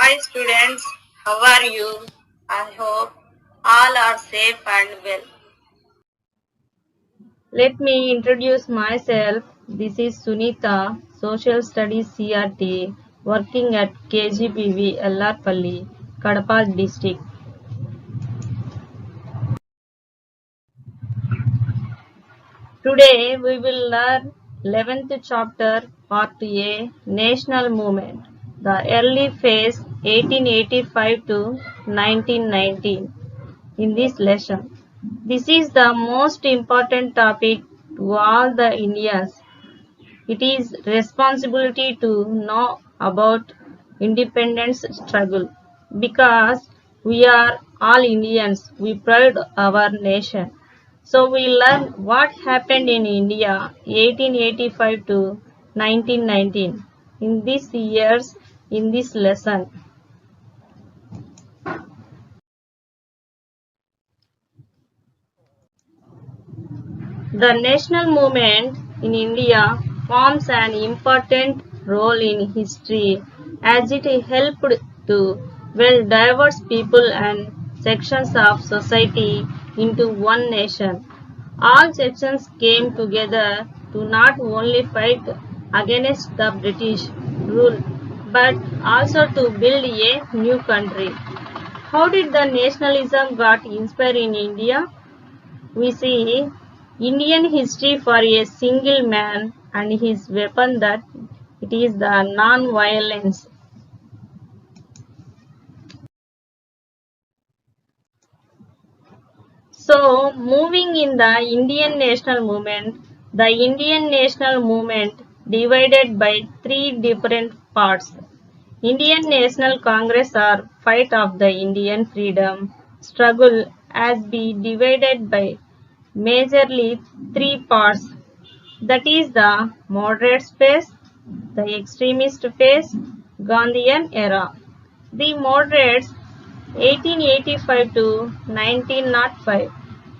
Hi students, how are you? I hope all are safe and well. Let me introduce myself. This is Sunita, Social Studies CRT, working at KGPV Ellarpalli, Kadapa district. Today we will learn 11th chapter part A, National Movement, the early phase 1885 to 1919 in this lesson. This is the most important topic to all the Indians. It is responsibility to know about independence struggle because we are all Indians. We pride our nation. So we learn what happened in India 1885 to 1919 in these years in this lesson. The national movement in India forms an important role in history as it helped to weld diverse people and sections of society into one nation. All sections came together to not only fight against the British rule but also to build a new country. How did the nationalism got inspired in India? We see Indian history for a single man and his weapon that it is the non-violence. So, moving in the Indian national movement divided by three different parts. Indian National Congress or fight of the Indian freedom struggle has been divided by majorly three parts, that is the moderate phase, the extremist phase, Gandhian era. The moderates 1885 to 1905,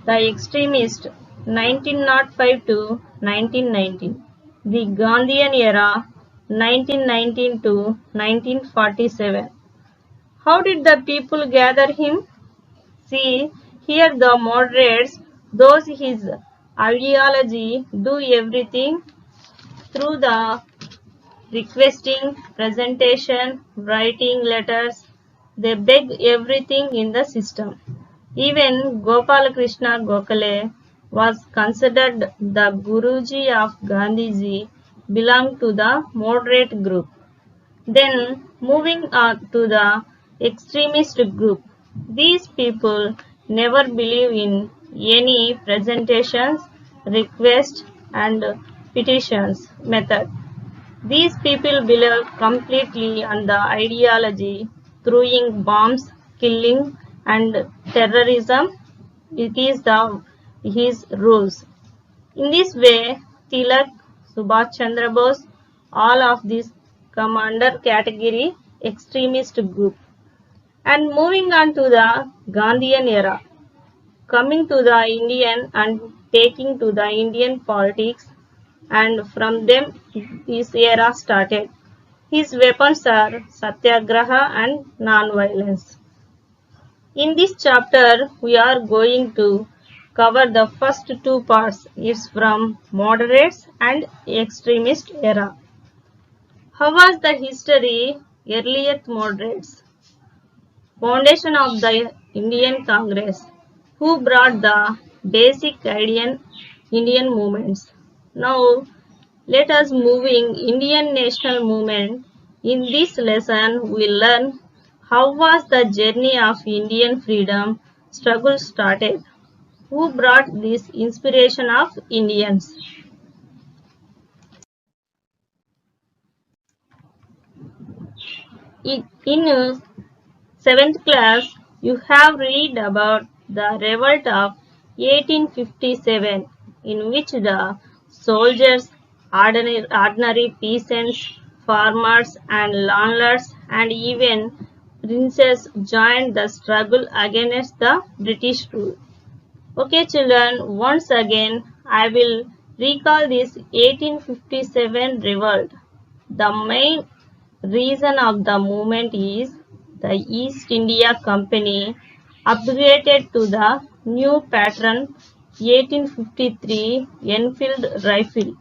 the extremist 1905 to 1919, the Gandhian era 1919 to 1947. How did the people gather him? See, here the moderates, those his ideology, do everything through the requesting, presentation, writing letters. They beg everything in the system. Even Gopalakrishna Gokhale was considered the Guruji of Gandhiji, belonged to the moderate group. Then moving on to the extremist group. These people never believe in any presentations, requests and petitions method. These people believe completely on the ideology, throwing bombs, killing and terrorism. It is his rules. In this way, Tilak, Subhash Chandra Bose, all of these come under category extremist group. And moving on to the Gandhian era, coming to the Indian and taking to the Indian politics, and from them this era started. His weapons are satyagraha and non-violence. In this chapter, we are going to cover the first two parts. It's from moderates and extremist era. How was the history earlier moderates? Foundation of the Indian Congress, who brought the basic Indian movements. Now, let us moving Indian national movement. In this lesson, we learn how was the journey of Indian freedom struggle started. Who brought this inspiration of Indians? In 7th class, you have read about the revolt of 1857 in which the soldiers, ordinary peasants, farmers and landlords and even princes joined the struggle against the British rule. Okay children, once again I will recall this 1857 revolt. The main reason of the movement is the East India Company upgraded to the new pattern 1853 Enfield rifle,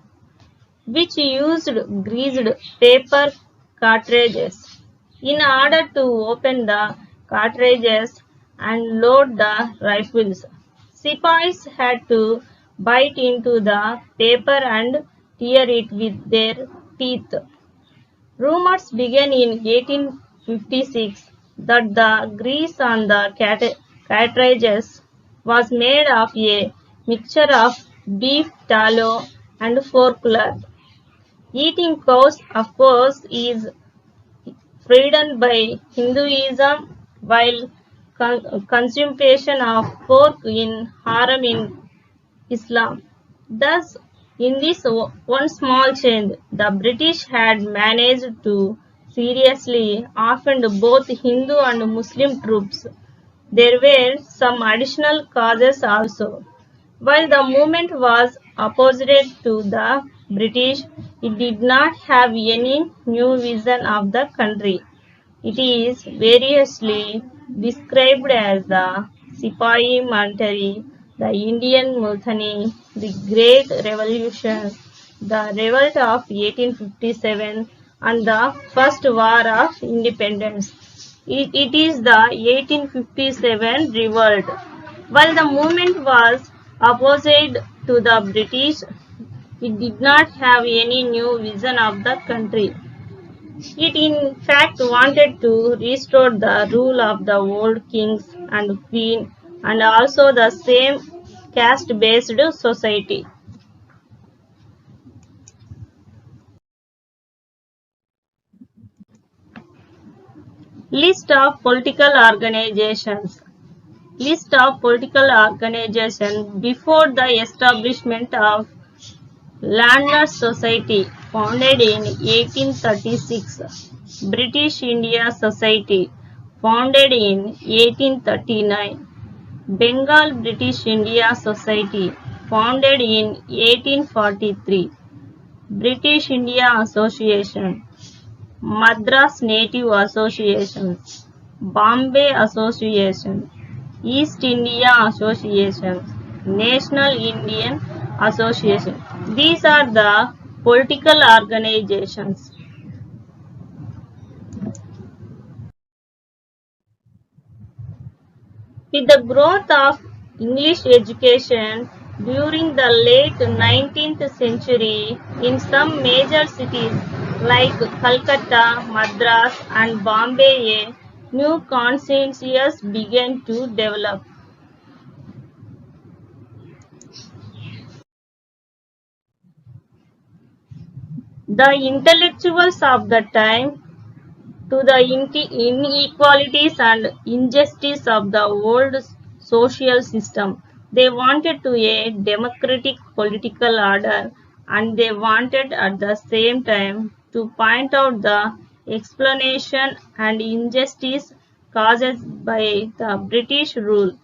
which used greased paper cartridges. In order to open the cartridges and load the rifles, Sepoys had to bite into the paper and tear it with their teeth. Rumors began in 1856 that the grease on the cartridges was made of a mixture of beef tallow and folklore. Eating cows, of course, is forbidden by Hinduism, while consumption of pork is haram in Islam. Thus, in this one small change, the British had managed to seriously offend both Hindu and Muslim troops. There were some additional causes also. While the movement was opposed to the British, it did not have any new vision of the country. It is variously described as the Sipahi Military, the Indian Mutiny, the Great Revolution, the Revolt of 1857, and the First War of Independence. It is the 1857 revolt. While the movement was opposed to the British, it did not have any new vision of the country. It in fact wanted to restore the rule of the old kings and queen and also the same caste-based society. List of political organizations. List of political organizations before the establishment of Landlord Society, founded in 1836. British India Society, founded in 1839. Bengal British India Society, founded in 1843. British India Association, Madras Native Association, Bombay Association, East India Association, National Indian Association. These are the political organizations. With the growth of English education during the late 19th century in some major cities like Calcutta, Madras and Bombay, a new conscience began to develop. The intellectuals of the time to the inequalities and injustice of the old social system. They wanted to a democratic political order and they wanted at the same time to point out the explanation and injustice caused by the British rule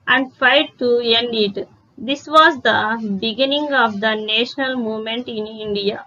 and fight to end it. This was the beginning of the national movement in India.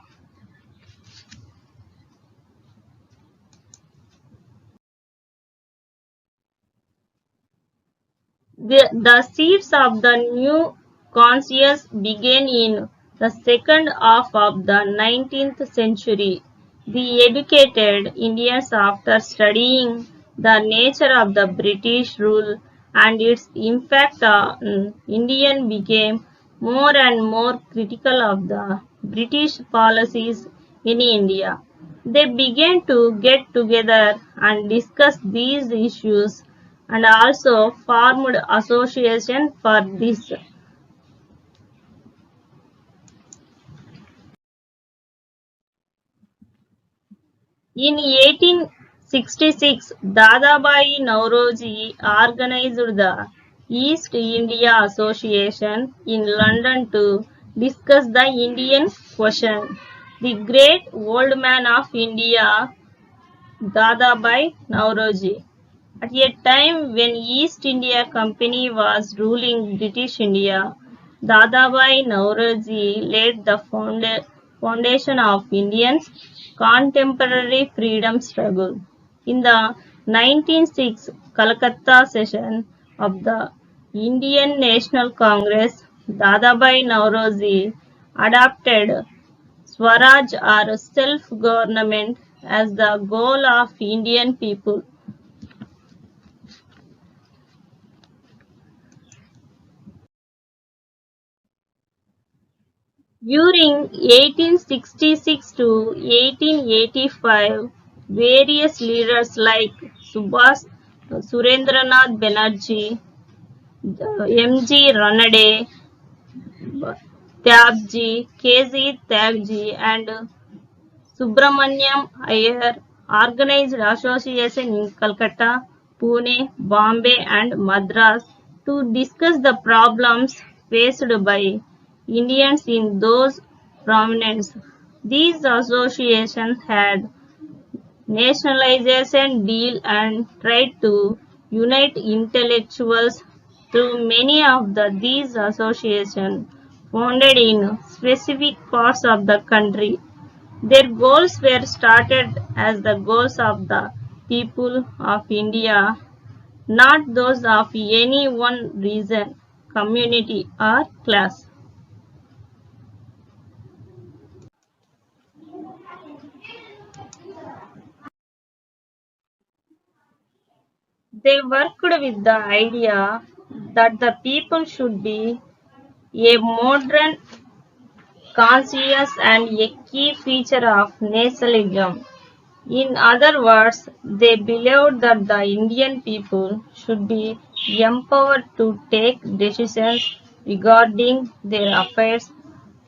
The seeds of the new conscience began in the second half of the 19th century. The educated Indians, after studying the nature of the British rule and its impact on Indian, became more and more critical of the British policies in India. They began to get together and discuss these issues and also formed association for this. In 1866, Dadabhai Nauroji organized the East India Association in London to discuss the Indian question. The great old man of India, Dadabhai Nauroji, at a time when East India Company was ruling British India, Dadabhai Nauroji laid the foundation of Indian contemporary freedom struggle. In the 1906 Calcutta session of the Indian National Congress, Dadabhai Nauroji adopted Swaraj or self-government as the goal of Indian people. During 1866 to 1885, various leaders like Subhas Surendranath Banerjee, M.G. Ranade, Tyabji, K.Z. Tyagji, and Subramanyam Iyer organized associations in Calcutta, Pune, Bombay, and Madras to discuss the problems faced by Indians in those provinces. These associations had nationalization deal and tried to unite intellectuals through many of these associations founded in specific parts of the country. Their goals were started as the goals of the people of India, not those of any one region, community, or class. They worked with the idea that the people should be a modern, conscious, and a key feature of nationalism. In other words, they believed that the Indian people should be empowered to take decisions regarding their affairs.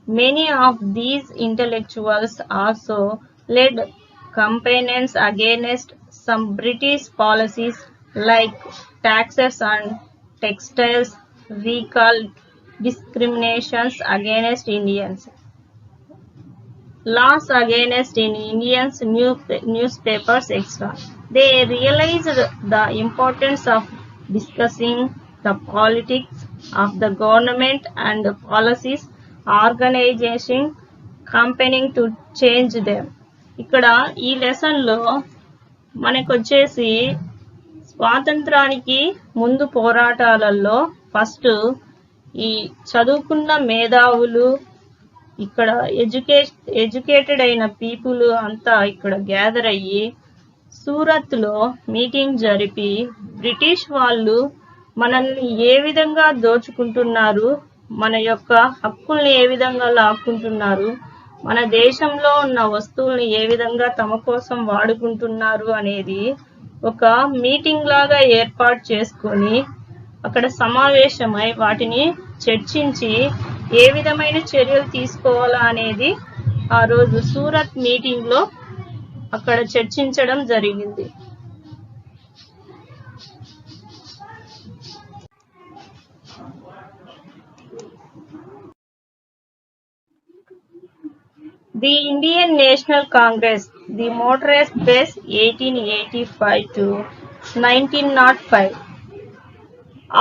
Many of these intellectuals also led campaigns against some British policies like taxes on textiles, recall, discriminations against Indians, laws against in Indians newspapers, etc. They realized the importance of discussing the politics of the government and the policies, organizing, campaigning to change them. ఇక్కడ ఈ lesson లో మనకొచ్చేసి స్వాతంత్రానికి ముందు పోరాటాలలో first ఈ చదువుకున్న మేధావులు ఇక్కడ educated అయిన పీపుల్ అంతా ఇక్కడ గ్యాదర్ అయ్యి సూరత్ లో మీటింగ్ జరిపి బ్రిటిష్ వాళ్ళు మనల్ని ఏ విధంగా దోచుకుంటున్నారు, మన యొక్క హక్కుల్ని ఏ విధంగా లాక్కుంటున్నారు, మన దేశంలో ఉన్న వస్తువుల్ని ఏ విధంగా తమ కోసం వాడుకుంటున్నారు అనేది ఒక మీటింగ్ లాగా ఏర్పాటు చేసుకొని అక్కడ సమావేశమై వాటిని చర్చించి ఏ విధమైన చర్యలు తీసుకోవాలా అనేది ఆ రోజు సూరత్ మీటింగ్ లో అక్కడ చర్చించడం జరిగింది. The Indian National Congress, the Madras Base 1885 to 1905.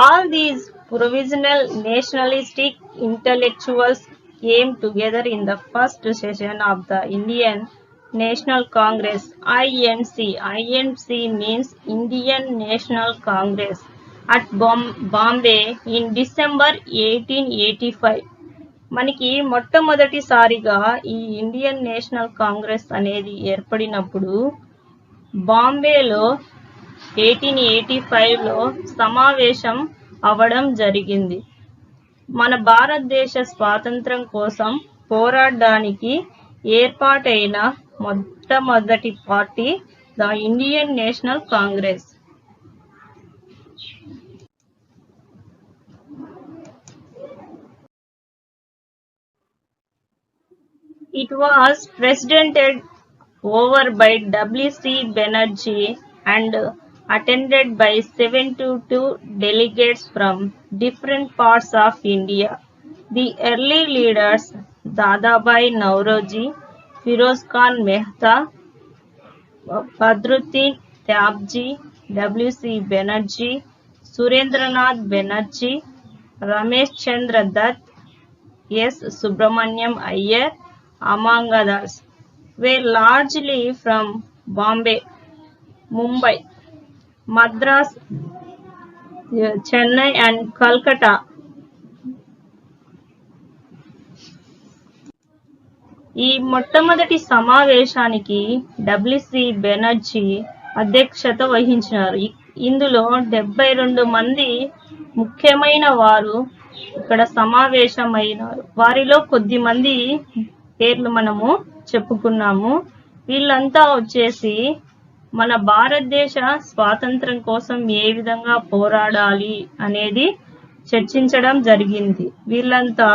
All these provisional nationalistic intellectuals came together in the first session of the Indian National Congress, INC. INC means Indian National Congress at Bombay in December 1885. మనకి మొట్టమొదటిసారిగా ఈ Indian national Congress అనేది ఏర్పడినప్పుడు బాంబేలో 1885లో సమావేశం అవడం జరిగింది. మన భారతదేశ స్వాతంత్రం కోసం పోరాడడానికి ఏర్పాటైన మొట్టమొదటి party the Indian national Congress. It was presided over by W.C. Banerjee and attended by 72 delegates from different parts of India. The early leaders Dadabhai Nauroji, Firoz Khan Mehta, Badruddin Tyabji, W.C. Banerjee, Surendranath Banerjee, Ramesh Chandra Dutt, S. Subramanyam Iyer, among others, were largely from Bombay, Mumbai. Madras, Chennai and Calcutta. ఈ మొట్టమొదటి సమావేశానికి WC Banerjee అధ్యక్షత వహించినారు. ఇందులో 72 మంది ముఖ్యమైన వారు ఇక్కడ సమావేశమైనారు. వారిలో కొద్ది మంది పేర్లు మనము చెప్పుకున్నాము. వీళ్ళంతా వచ్చేసి మన భారతదేశ స్వాతంత్రం కోసం ఏ విధంగా పోరాడాలి అనేది చర్చించడం జరిగింది. వీళ్ళంతా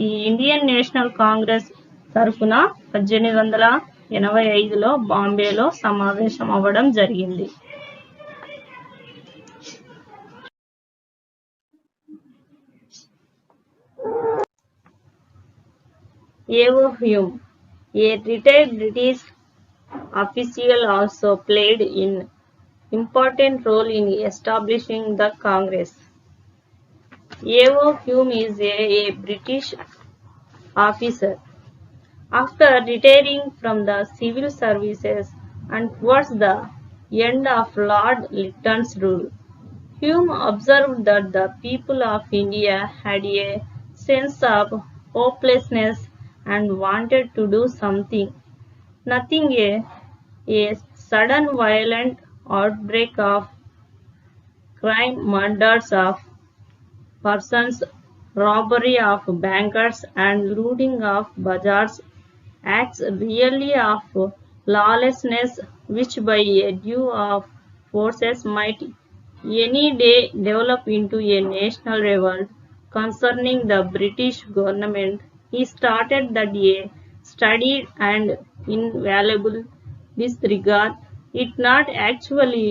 ఈ ఇండియన్ నేషనల్ కాంగ్రెస్ తరఫున 1885లో బాంబేలో సమావేశం అవ్వడం జరిగింది. ఏవో Hume, a retired British official, also played an important role in establishing the Congress. A.O. Hume is a British officer. After retiring from the civil services and towards the end of Lord Lytton's rule, Hume observed that the people of India had a sense of hopelessness and wanted to do something. Nothing a sudden violent outbreak of crime, murders of persons, robbery of bankers and looting of bazaars, acts really of lawlessness which by a due of forces might any day develop into a national revolt concerning the British government. He started that a studied and invaluable disregard, it not actually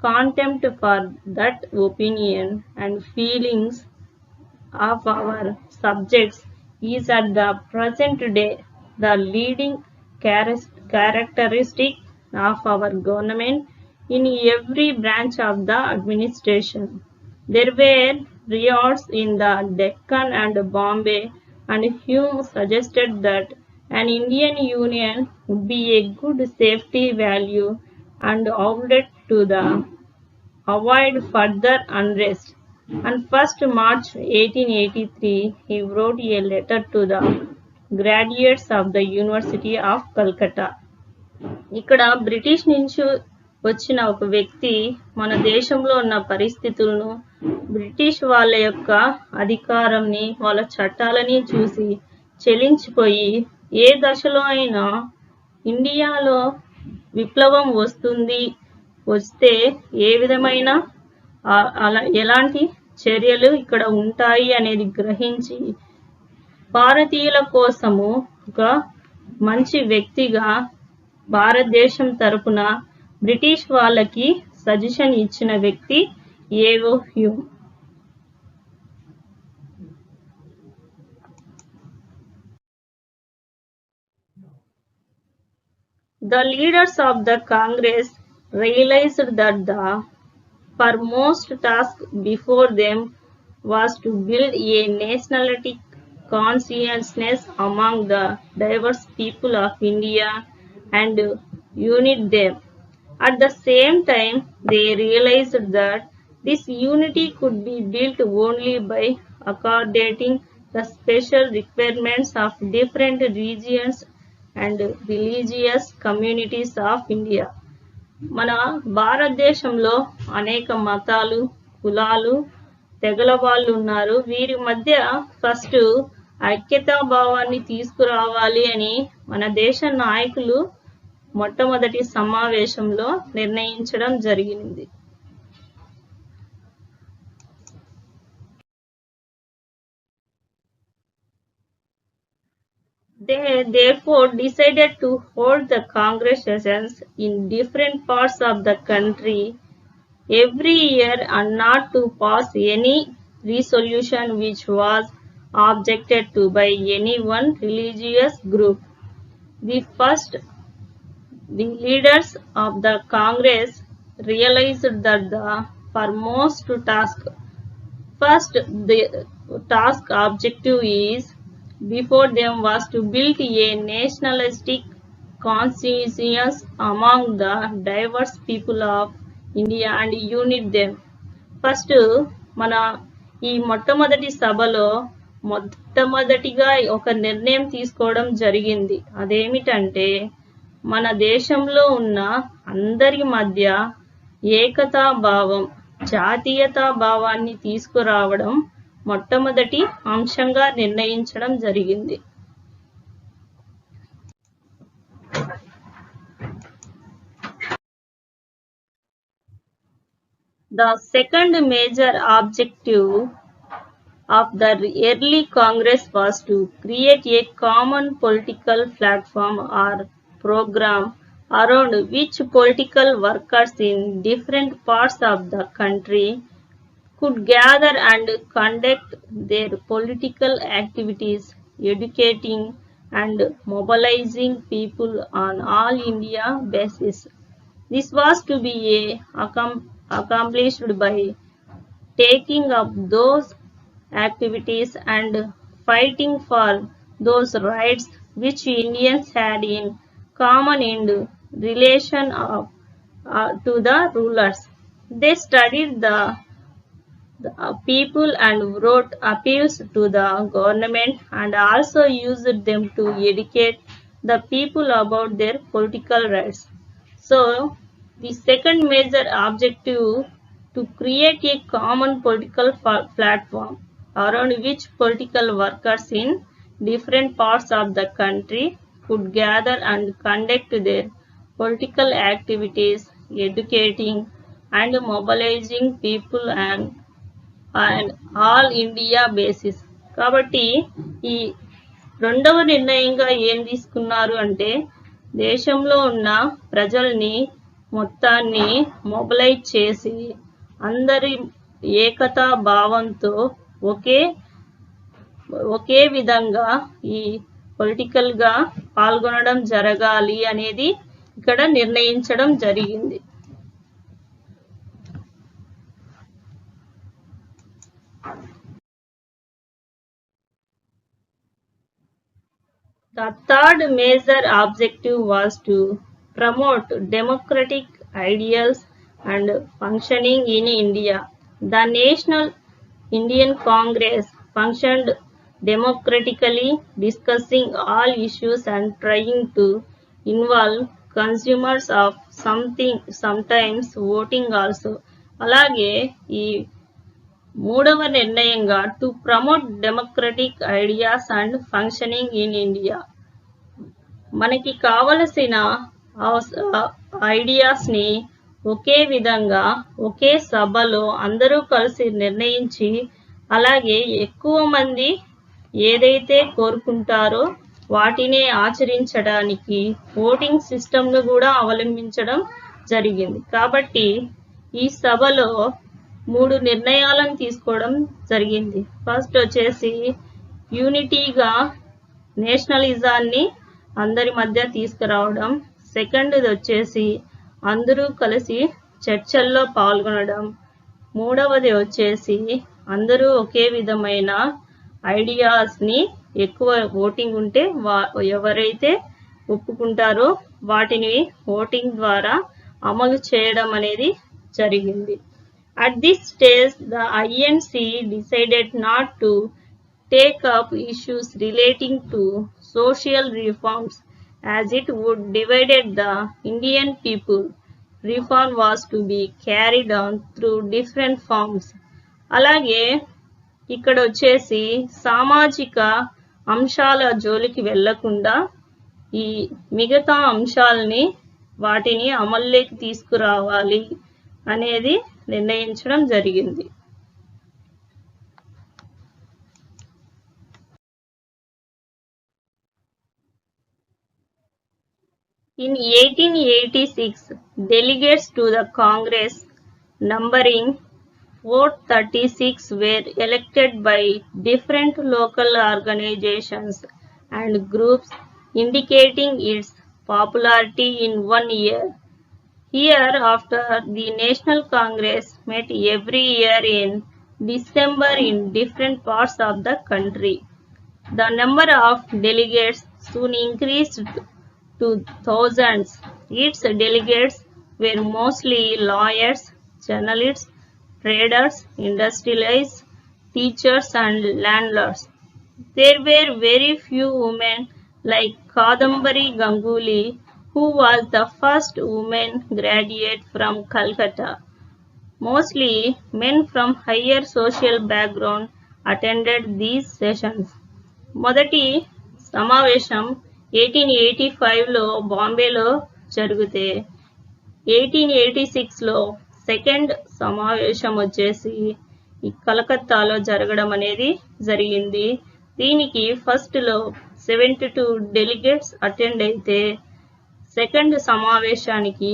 contempt for that opinion and feelings of our subjects is at the present day the leading characteristic of our government in every branch of the administration. There were riots in the Deccan and Bombay, and Hume suggested that an Indian Union would be a good safety valve and outlet to avoid further unrest. On 1st March 1883, he wrote a letter to the graduates of the University of Calcutta. ఇక్కడ British నుంచి వచ్చిన ఒక వ్యక్తి మన దేశంలో ఉన్న పరిస్థితులను, British వాళ్ళ యొక్క అధికారంని, వాళ్ళ చట్టాలని చూసి చెలించిపోయి ఏ దశలో అయినా ఇండియాలో విప్లవం వస్తే ఏ విధమైన ఎలాంటి చర్యలు ఇక్కడ ఉంటాయి అనేది గ్రహించి భారతీయుల కోసము ఒక మంచి వ్యక్తిగా భారతదేశం తరపున బ్రిటిష్ వాళ్ళకి సజెషన్ ఇచ్చిన వ్యక్తి ఏవో Hume. The leaders of the Congress realized that the foremost task before them was to build a nationalistic consciousness among the diverse people of India and unite them. At the same time, they realized that this unity could be built only by accommodating the special requirements of different regions and religious communities of India. మన భారతదేశంలో అనేక మతాలు, కులాలు, తెగల వాళ్ళు ఉన్నారు. వీరి మధ్య ఫస్ట్ ఐక్యతా భావాన్ని తీసుకురావాలి అని మన దేశ నాయకులు మొట్టమొదటి సమావేశంలో నిర్ణయించడం జరిగింది. They therefore decided to hold the Congress sessions in different parts of the country every year and not to pass any resolution which was objected to by any one religious group. The leaders of the Congress realized that the foremost first the task objective is before them was to build a nationalistic consciousness among the diverse people of India and unite them. First మన ఈ మొట్టమొదటి సభలో మొట్టమొదటిగా ఒక నిర్ణయం తీసుకోవడం జరిగింది. అదేమిటంటే మన దేశంలో ఉన్న అందరి మధ్య ఏకతా భావం, జాతీయతా భావాన్ని తీసుకురావడం మొట్టమొదటి అంశంగా నిర్ణయించడం జరిగింది. The second major objective of the early Congress was to create a common political platform or program around which political workers in different parts of the country could gather and conduct their political activities, educating and mobilizing people on all India basis. This was to be accomplished by taking up those activities and fighting for those rights which Indians had in common in relation to the rulers. They studied the people and wrote appeals to the government and also used them to educate the people about their political rights. So, the second major objective to create a common political platform around which political workers in different parts of the country could gather and conduct their political activities, educating and mobilizing people and all India basis. కాబట్టి ఈ రెండవ నిర్ణయంగా ఏం తీసుకున్నారు అంటే దేశంలో ఉన్న ప్రజల్ని మొత్తాన్ని మొబిలైజ్ చేసి అందరి ఏకతా భావంతో ఒకే విధంగా ఈ పొలిటికల్గా పాల్గొనడం జరగాలి అనేది ఇక్కడ నిర్ణయించడం జరిగింది. The third major objective was to promote democratic ideals and functioning in India. The National Indian Congress functioned democratically, discussing all issues and trying to involve consumers of sometimes voting also. అలాగే ఈ మూడవ నిర్ణయంగా to promote democratic ideas and functioning in India. మనకి కావలసిన ideas ని ఒకే విధంగా ఒకే సభలో అందరూ కలిసి నిర్ణయించి అలాగే ఎక్కువ మంది ఏదైతే కోరుకుంటారో వాటినే ఆచరించడానికి ఓటింగ్ సిస్టమ్ను కూడా అవలంబించడం జరిగింది. కాబట్టి ఈ సభలో 3 నిర్ణయాలను తీసుకోవడం జరిగింది. ఫస్ట్ వచ్చేసి యూనిటీగా నేషనలిజాన్ని అందరి మధ్య తీసుకురావడం, సెకండ్ వచ్చేసి అందరూ కలిసి చర్చల్లో పాల్గొనడం, మూడవది వచ్చేసి అందరూ ఒకే విధమైన ఐడియాస్ని ఎక్కువ ఓటింగ్ ఉంటే ఎవరైతే ఒప్పుకుంటారో వాటిని ఓటింగ్ ద్వారా అమలు చేయడం అనేది జరిగింది. At this stage, the INC decided not to take up issues relating to social reforms as it would divide the Indian people. Reform was to be carried on through different forms. అలాగే ఇక్కడ వచ్చేసి సామాజిక అంశాల జోలికి వెళ్లకుండా ఈ మిగతా అంశాలని వాటిని అమల్లోకి తీసుకురావాలి అనేది నిర్ణయించడం జరిగింది. In 1886, delegates to the Congress numbering 436 were elected by different local organizations and groups, indicating its popularity in 1 year. Hereafter, the National Congress met every year in December in different parts of the country. The number of delegates soon increased to thousands. Its delegates were mostly lawyers, journalists, traders, industrialists, teachers, and landlords. There were very few women like Kadambari Ganguly, who was the first woman graduate from Calcutta. Mostly men from higher social background attended these sessions. మొదటి సమావేశం 1885లో బాంబేలో జరిగితే 1886లో second సమావేశం వచ్చేసి కలకత్తాలో జరగడం అనేది జరిగింది. దీనికి ఫస్ట్లో 72 డెలిగేట్స్ అటెండ్ అయితే సెకండ్ సమావేశానికి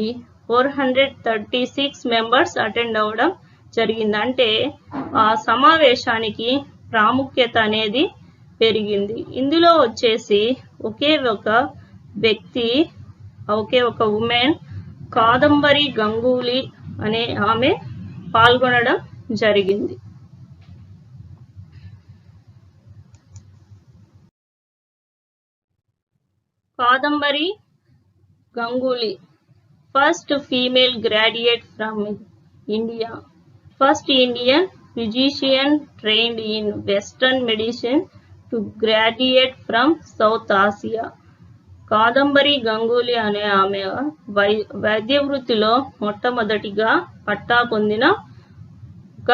436 మెంబర్స్ అటెండ్ అవ్వడం జరిగింది. అంటే ఆ సమావేశానికి ప్రాముఖ్యత అనేది పెరిగింది. ఇందులో వచ్చేసి ఒకే ఒక ఉమెన్ కాదంబరి గంగూలీ అనే ఆమె పాల్గొనడం జరిగింది. Kadambari Ganguly, first female graduate from India, first Indian physician trained in Western medicine to graduate from South Asia. Kadambari Ganguly అనే ఆమె వైద్య వృత్తిలో మొట్టమొదటిగా పట్టా పొందిన ఒక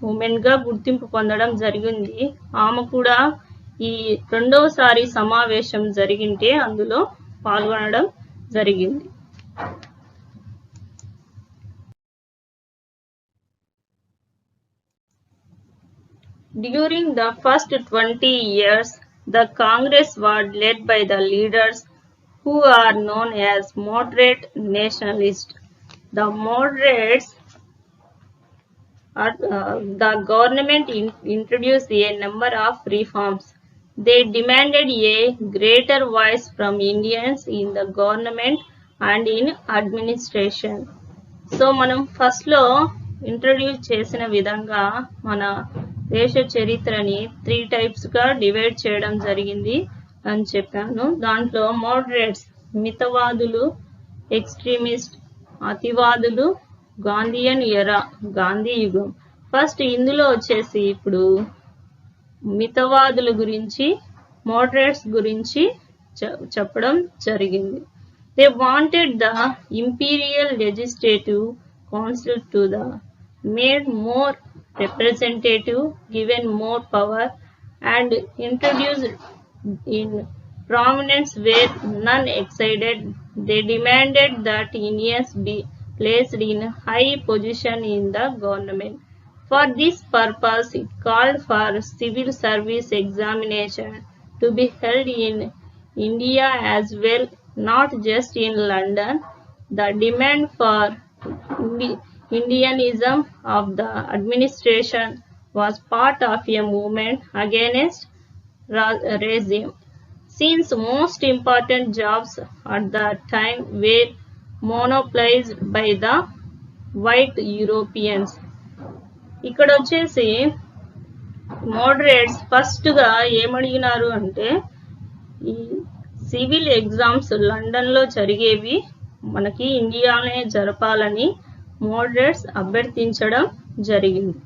ఉమెన్ గా గుర్తింపు పొందడం జరిగింది. ఆమె కూడా ఈ రెండవసారి సమావేశం జరిగింటే అందులో పాల్గొనడం జరిగింది. During the first 20 years, the Congress was led by the leaders who are known as moderate nationalists. The moderates, the government introduced a number of reforms. They demanded a greater voice from Indians in the government and in administration. So మనం ఫస్ట్లో introduce చేసిన విధంగా మన దేశ చరిత్రని 3 టైప్స్గా divide చేయడం జరిగింది అని చెప్పాను. దాంట్లో మోడరేట్స్ మితవాదులు, ఎక్స్ట్రీమిస్ట్ అతివాదులు, గాంధీయన్ ఎరా గాంధీ యుగం. ఫస్ట్ ఇందులో వచ్చేసి ఇప్పుడు మితవాదుల గురించి, మోడరేట్స్ గురించి చెప్పడం జరిగింది. They wanted the imperial legislative council to the made more representative, given more power, and introduced in prominence where none exceeded. They demanded that Indians be placed in high position in the government. For this purpose, it called for civil service examination to be held in India as well, not just in London. The demand for Indianism of the administration was part of a movement against racism, since most important jobs at that time were monopolized by the white Europeans. ఇక్కడ వచ్చేసి moderates ఫస్ట్గా ఏమడిగినారు అంటే ఈ civil exams లండన్లో జరిగేవి మనకి ఇండియానే జరపాలని moderates అభ్యర్థించడం జరిగింది.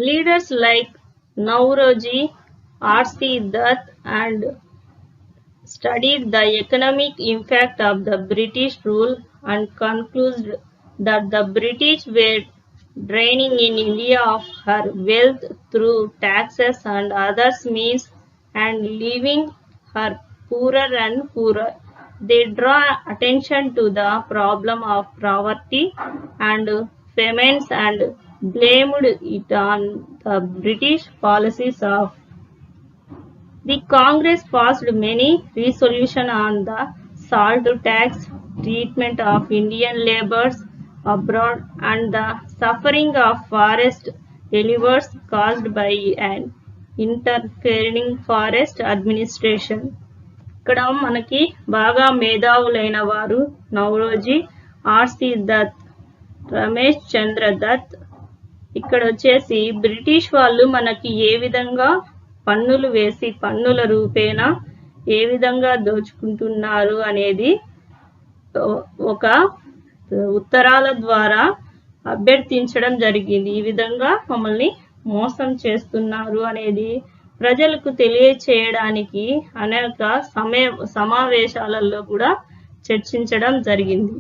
Leaders like Nauroji, R.C. Dutt and studied the economic impact of the British rule and concluded that the British were draining in India of her wealth through taxes and other means and leaving her poorer and poorer. They draw attention to the problem of poverty and famines and blamed it on the British policies of. The Congress passed many resolutions on the salt tax, treatment of Indian laborers abroad, and the suffering of forest deliverers caused by an interfering forest administration. ఇక్కడ మనకి బాగా మేధావులైన వారు Naoroji, RC Dutt, Ramesh చంద్ర దత్. ఇక్కడ వచ్చేసి British వాళ్ళు మనకి ఏ విధంగా పన్నులు వేసి పన్నుల రూపేణా ఏ విధంగా దోచుకుంటున్నారు అనేది ఒక ఉత్తరాల ద్వారా అభ్యర్థించడం జరిగింది. ఈ విధంగా మమ్మల్ని మోసం చేస్తున్నారు అనేది ప్రజలకు తెలియచేయడానికి అనేక సమావేశాలలో కూడా చర్చించడం జరిగింది.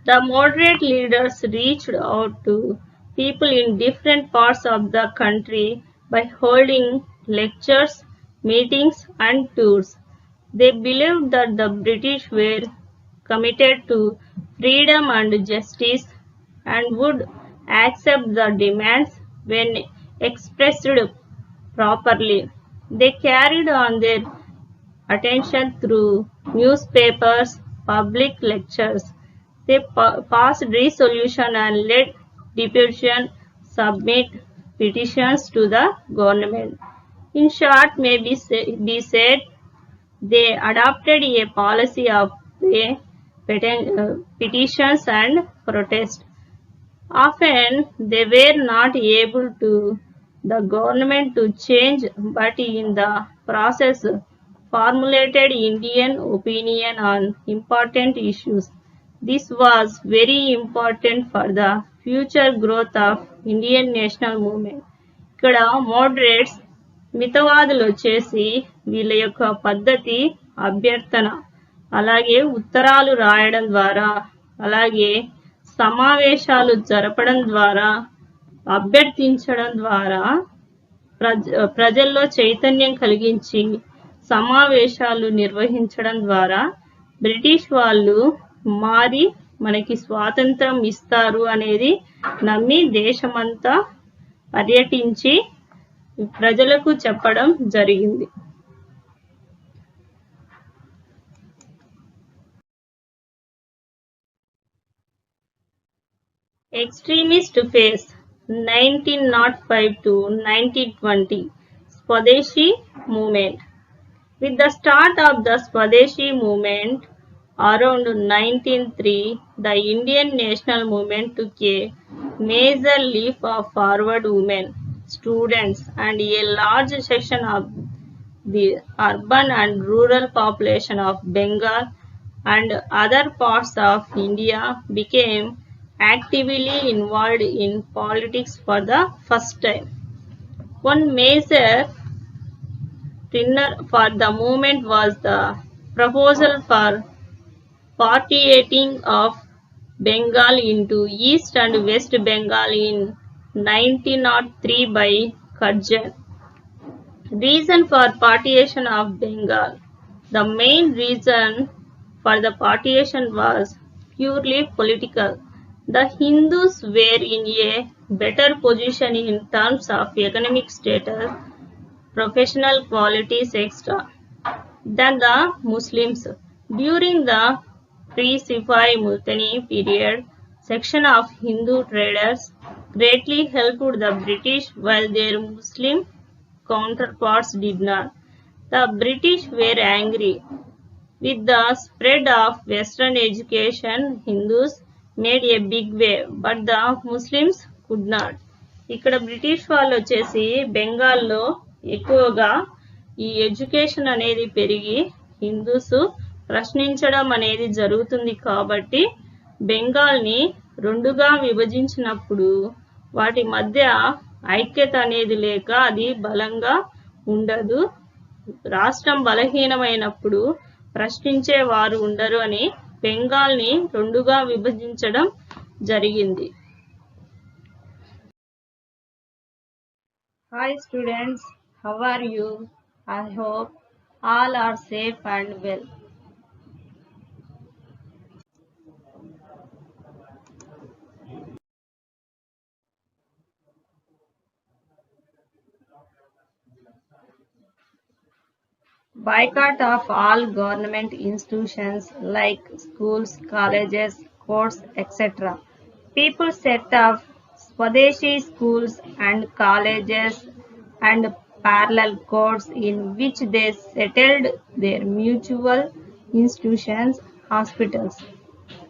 The moderate leaders reached out to people in different parts of the country by holding lectures, meetings, and tours. They believed that the British were committed to freedom and justice and would accept the demands when expressed properly. They carried on their attention through newspapers, public lectures. They passed resolution and let deputation submit petitions to the government. In short, may be said, they adopted a policy of petitions and protest. Often they were not able to the government to change, but in the process formulated Indian opinion on important issues. This was very important for the future growth of Indian national movement. ఇక్కడ moderates మితవాదులు వచ్చేసి వీళ్ళ యొక్క పద్ధతి అభ్యర్థన, అలాగే ఉత్తరాలు రాయడం ద్వారా, అలాగే సమావేశాలు జరపడం ద్వారా, అభ్యర్థించడం ద్వారా ప్రజల్లో చైతన్యం కలిగించి సమావేశాలు నిర్వహించడం ద్వారా బ్రిటిష్ వాళ్ళు మారి మనకి స్వాతంత్రం ఇస్తారు అనేది నమ్మి దేశమంతా పర్యటించి ప్రజలకు చెప్పడం జరిగింది. Extremist phase 1905 to 1920 Swadeshi movement. With the start of the Swadeshi movement around 1903, the Indian national movement took a major leap forward. Women, students, and a large section of the urban and rural population of Bengal and other parts of India became actively involved in politics for the first time. One major trigger for the movement was the proposal for partitioning of Bengal into East and West Bengal in 1903 by Curzon. Reason for partition of Bengal. The main reason for the partition was purely political. The Hindus were in a better position in terms of economic status, professional qualities, etc. than the Muslims. During the pre-Sifai Multani period, section of Hindu traders greatly helped the British while their Muslim counterparts did not. The British were angry. With the spread of Western education, Hindus made a big wave, but the Muslims could not. ఇక్కడ British వాళ్ళు వచ్చేసి బెంగాల్లో ఎక్కువగా ఈ education అనేది పెరిగి Hindus ప్రశ్నించడం అనేది జరుగుతుంది కాబట్టి బెంగాల్ని రెండుగా విభజించినప్పుడు వాటి మధ్య ఐక్యత అనేది లేక అది బలంగా ఉండదు. రాష్ట్రం బలహీనమైనప్పుడు ప్రశ్నించే వారు ఉండరు అని బెంగాల్ని రెండుగా విభజించడం జరిగింది. Hi students, how are you? I hope all are safe and well. Boycott of all government institutions like schools, colleges, courts, etc. People set up Swadeshi schools and colleges and parallel courts in which they settled their mutual institutions, hospitals.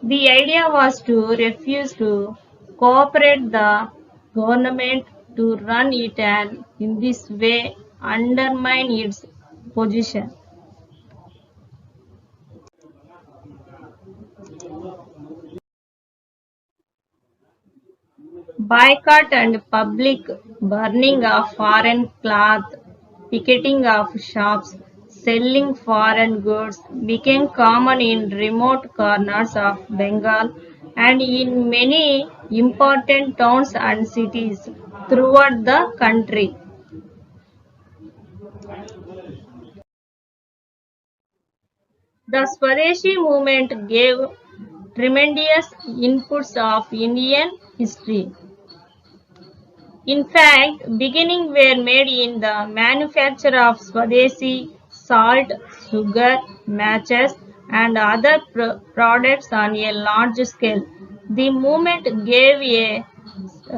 The idea was to refuse to cooperate the government to run it, and in this way undermine its position. Boycott and public burning of foreign cloth, picketing of shops, selling foreign goods became common in remote corners of Bengal and in many important towns and cities throughout the country. The Swadeshi movement gave tremendous inputs of Indian history. In fact, beginnings were made in the manufacture of Swadeshi salt, sugar, matches, and other products on a large scale. The movement gave a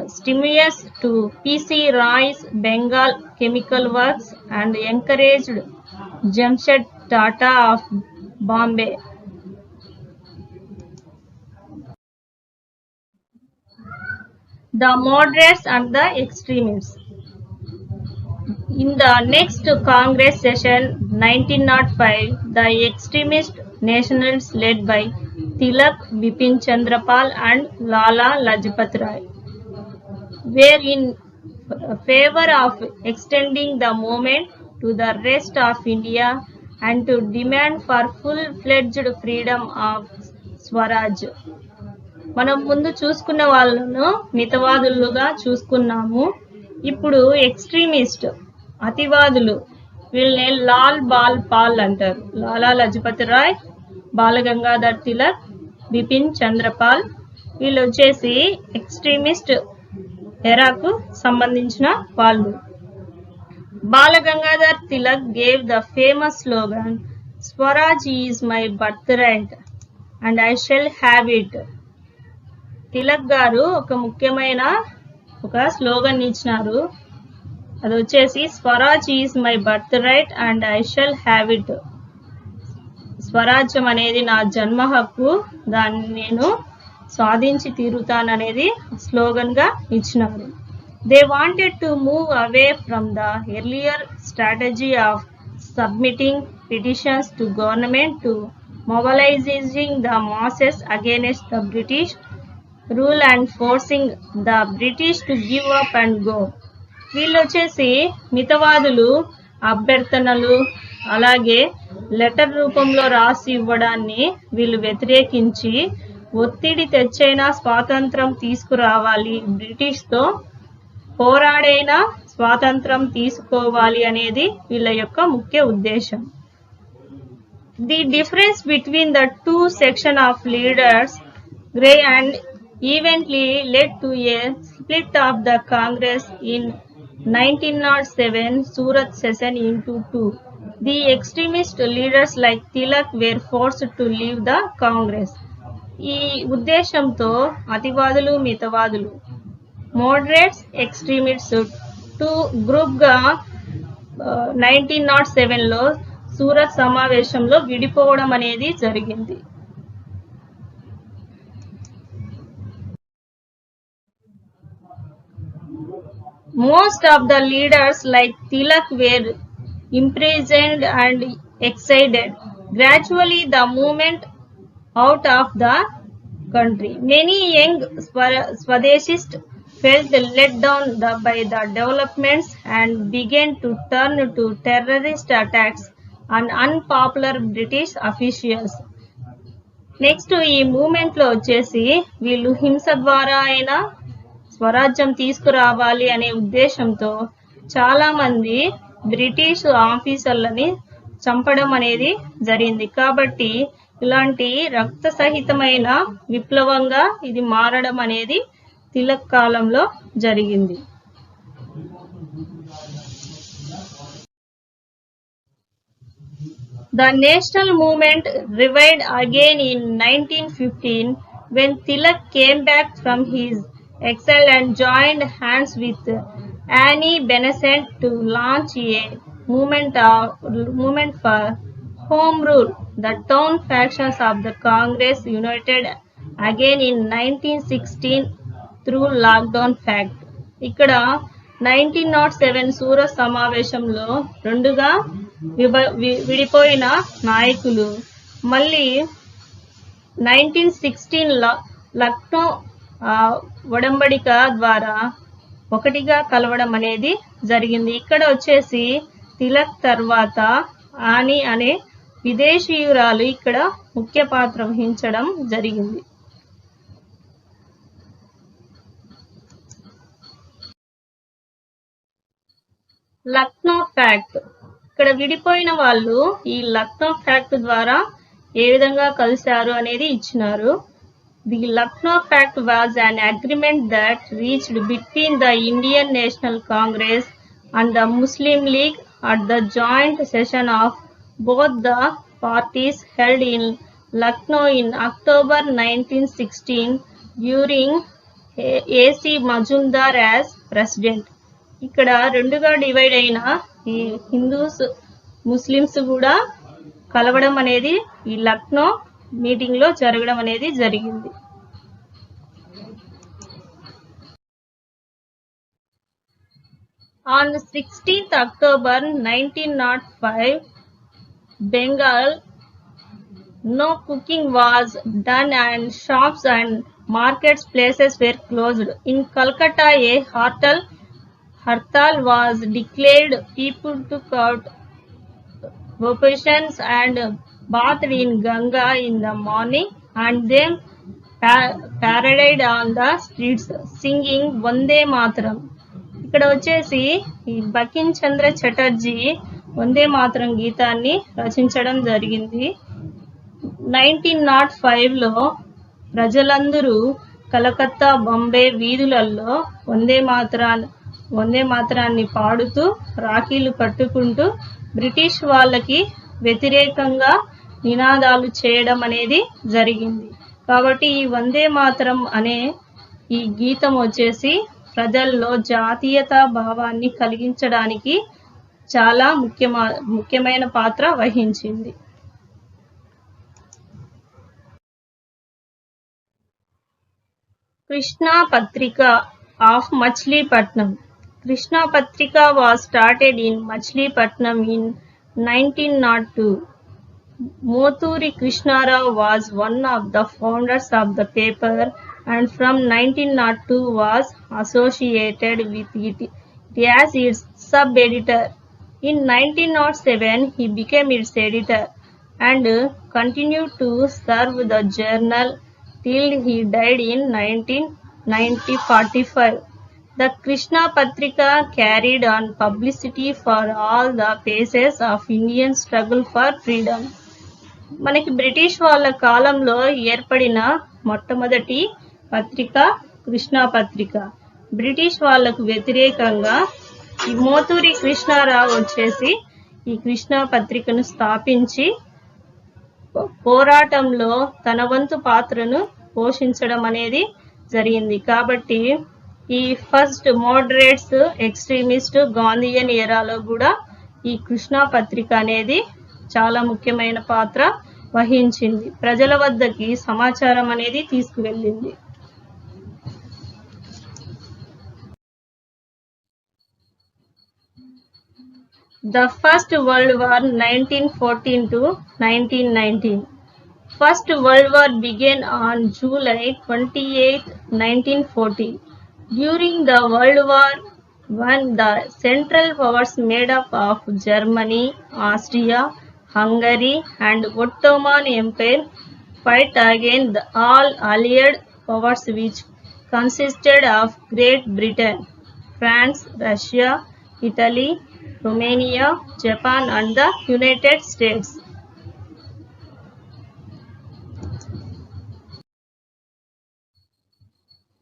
stimulus to P.C. Roy's Bengal Chemical Works and encouraged Jamshed Tata of Bombay. The moderates and the extremists. In the next Congress session 1905, the extremist nationalists led by Tilak, Bipin Chandrapal and Lala Lajpat Rai were in favor of extending the movement to the rest of India and to demand for full-fledged freedom of Swaraj. మనం ముందు చూసుకున్న వాళ్ళను మితవాదులుగా చూసుకున్నాము. ఇప్పుడు extremist అతివాదులు వీళ్ళని Lal ball Paul అంటారు. లాలా లజపతి రాయ్, బాలగంగాధర్ తిలక్, బిపిన్ చంద్రపాల్ వీళ్ళు వచ్చేసి ఎక్స్ట్రీమిస్ట్ ఎరాకు సంబంధించిన వాళ్ళు. Balgangadhar Tilak gave the famous slogan Swaraj is my birth right and I shall have it. Tilak గారు ఒక ముఖ్యమైన ఒక స్లోగన్ ఇచ్చినారు. అది వచ్చేసి Swaraj is my birth right and I shall have it. స్వరాజ్యం అనేది నా జన్మ హక్కు, దాన్ని నేను సాధించి తీరుతాననేది స్లోగన్ గా ఇచ్చినారు. They wanted to move away from the earlier strategy of submitting petitions to government to mobilising the masses against the British rule and forcing the British to give up and go. వీళ్ళు వచ్చేసి మితవాదులు అభ్యర్థనలు అలాగే letter రూపంలో రాసి ఇవ్వడాన్ని వీళ్ళు వ్యతిరేకించి ఒత్తిడి తెచ్చైనా స్వాతంత్రం తీసుకురావాలి, బ్రిటిష్తో పోరాడైనా స్వాతంత్రం తీసుకోవాలి అనేది వీళ్ళ యొక్క ముఖ్య ఉద్దేశం. The difference between the two section of leaders grey and eventually led to a split of the Congress in 1907 Surat session into two. The extremist leaders like Tilak were forced to leave the Congress. ఈ ఉద్దేశంతో అతివాదులు మితవాదులు moderates extremists two గ్రూప్గా 1907లో సూరత్ సమావేశంలో విడిపోవడం అనేది జరిగింది. Most of the leaders like Tilak were imprisoned and exiled. Gradually, the movement out of the country. Many young Swadeshists felt let down by the developments and began to turn to terrorist attacks on unpopular British officials. Next ఈ moment లో వచ్చేసి వీళ్ళు హింస ద్వారా అయినా స్వరాజ్యం తీసుకురావాలి అనే ఉద్దేశంతో చాలా మంది బ్రిటిష్ ఆఫీసర్లని చంపడం అనేది జరిగింది. కాబట్టి ఇలాంటి రక్త సహితమైన విప్లవంగా ఇది మారడం అనేది తిలక్ కాలంలో జరిగింది. The national movement revived again in 1915 when Tilak came back from his exile and joined hands with Annie Besant to launch a movement for home rule. The town factions of the Congress united again in 1916 through lockdown fact. ఇక్కడ 1907 సూరత్ సమావేశంలో రెండుగా విడిపోయిన నాయకులు మళ్ళీ 1916 లక్నో ఒడంబడిక ద్వారా ఒకటిగా కలవడం అనేది జరిగింది. ఇక్కడ వచ్చేసి తిలక్ తర్వాత ఆని అనే విదేశీయురాలు ఇక్కడ ముఖ్య పాత్ర వహించడం జరిగింది. లక్నో ఫ్యాక్ట్. ఇక్కడ విడిపోయిన వాళ్ళు ఈ లక్నో ఫ్యాక్ట్ ద్వారా ఏ విధంగా కలిశారు అనేది ఇచ్చినారు. The Lucknow Pact was an agreement that reached between the Indian National Congress and the Muslim League at the joint session of both the parties held in Lucknow in October 1916 during A.C. Majumdar as president. ఇక్కడ రెండుగా divide అయిన ఈ Hindus Muslims కూడా కలవడం అనేది ఈ Lucknow meeting లో జరగడం అనేది జరిగింది. On 16th October 1905, Bengal, no cooking was done and shops and markets places were closed. In Calcutta, a hartal was declared. People took out vocations and bathed in Ganga in the morning and then paraded on the streets singing Vande Mataram. ఇక్కడ వచ్చేసి ఈ బకిం చంద్ర చటర్జీ వందే మాతరం గీతాన్ని రచించడం జరిగింది. 1905లో ప్రజలందరూ కలకత్తా, బాంబే వీధులలో వందే మాతరాన్ని పాడుతూ రాఖీలు కట్టుకుంటూ British వాళ్ళకి వ్యతిరేకంగా నినాదాలు చేయడం అనేది జరిగింది. కాబట్టి ఈ వందే మాతరం అనే ఈ గీతం వచ్చేసి ప్రజల్లో జాతీయతా భావాన్ని కలిగించడానికి చాలా ముఖ్యమైన పాత్ర వహించింది. కృష్ణా పత్రిక of Machilipatnam. Krishna Patrika was started in Machilipatnam in 1902. Moturi Krishnarao was one of the founders of the paper and from 1902 was associated with it as its sub-editor. In 1907 he became its editor and continued to serve the journal till he died in 1945. The Krishna Patrika carried on publicity for all the phases of Indian struggle for freedom. మనకి British వాళ్ళ కాలంలో ఏర్పడిన మొట్టమొదటి పత్రిక కృష్ణా పత్రిక. British వాళ్లకు వ్యతిరేకంగా ఈ మోతూరి కృష్ణారావు వచ్చేసి ఈ కృష్ణా పత్రికను స్థాపించి పోరాటంలో తన వంతు పాత్రను పోషించడం అనేది జరిగింది. కాబట్టి ఈ ఫస్ట్ మోడరేట్స్, ఎక్స్ట్రీమిస్ట్, గాంధీయన్ ఎరాలో కూడా ఈ కృష్ణా పత్రిక అనేది చాలా ముఖ్యమైన పాత్ర వహించింది. ప్రజల వద్దకి సమాచారం అనేది తీసుకువెళ్ళింది. The First World War 1914 to 1919. First World War began on July 28, 1940. During the World War I, the Central Powers made up of Germany, Austria, Hungary and Ottoman Empire fight against all Allied powers which consisted of Great Britain, France, Russia, Italy, Romania, Japan and the United States.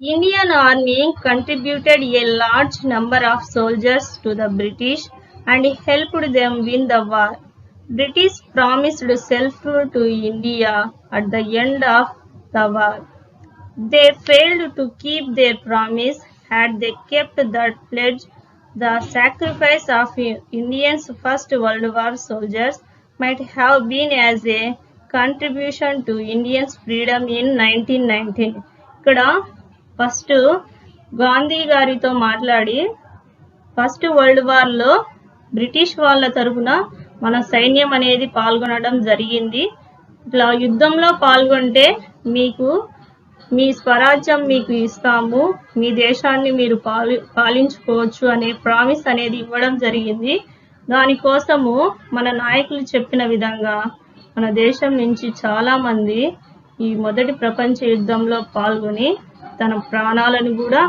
Indian Army contributed a large number of soldiers to the British and helped them win the war. British promised self-rule to India at the end of the war. They failed to keep their promise. Had they kept that pledge, the sacrifice of Indians' First World War soldiers might have been as a contribution to Indians' freedom in 1919. ఇక్కడ first Gandhi గారితో మాట్లాడి first world వార్లో British వాళ్ళ తరఫున మన సైన్యం అనేది పాల్గొనడం జరిగింది. ఇట్లా యుద్ధంలో పాల్గొంటే మీకు మీ స్వరాజ్యం మీకు ఇస్తాము, మీ దేశాన్ని మీరు పాలించుకోవచ్చు అనే ప్రామిస్ అనేది ఇవ్వడం జరిగింది. దానికోసము మన నాయకులు చెప్పిన విధంగా మన దేశం నుంచి చాలా మంది ఈ మొదటి ప్రపంచ యుద్ధంలో పాల్గొని తన ప్రాణాలను కూడా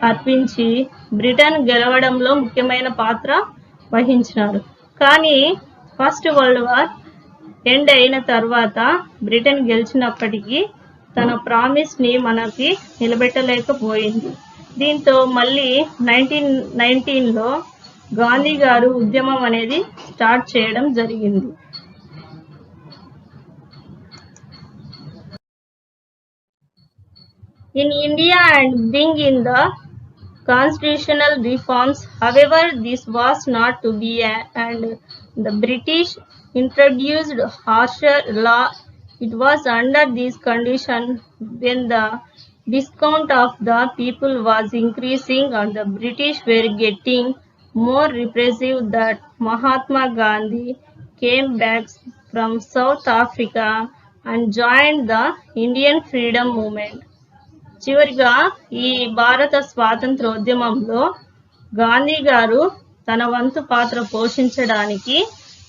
అర్పించి బ్రిటన్ గెలవడంలో ముఖ్యమైన పాత్ర వహించినారు. కానీ ఫస్ట్ వరల్డ్ వార్ ఎండ్ అయిన తర్వాత బ్రిటన్ గెలిచినప్పటికీ తన ప్రామిస్ ని మనకి నిలబెట్టలేకపోయింది. దీంతో మళ్ళీ 1919లో గాంధీ గారు ఉద్యమం అనేది స్టార్ట్ చేయడం జరిగింది. In India and bring in the constitutional reforms. However, this was not to be and the British introduced harsher law. It was under this condition when the discount of the people was increasing and the British were getting more repressive that Mahatma Gandhi came back from South Africa and joined the Indian freedom movement. చివరిగా ఈ భారత స్వాతంత్రోద్యమంలో గాంధీ గారు తన వంతు పాత్ర పోషించడానికి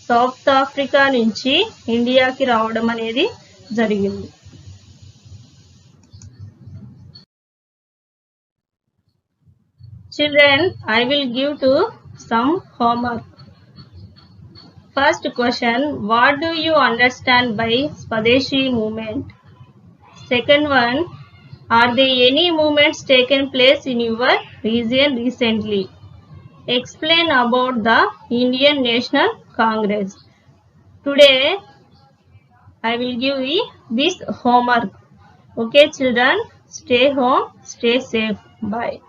south Africa నుంచి ఇండియాకి రావడం అనేది జరిగింది. Children, I will give to some homework. First question, what do you understand by Swadeshi movement? Second one, are there any movements taken place in your region recently? Explain about the Indian National Congress. Today, I will give you this homework. Okay, children, stay home, stay safe. Bye.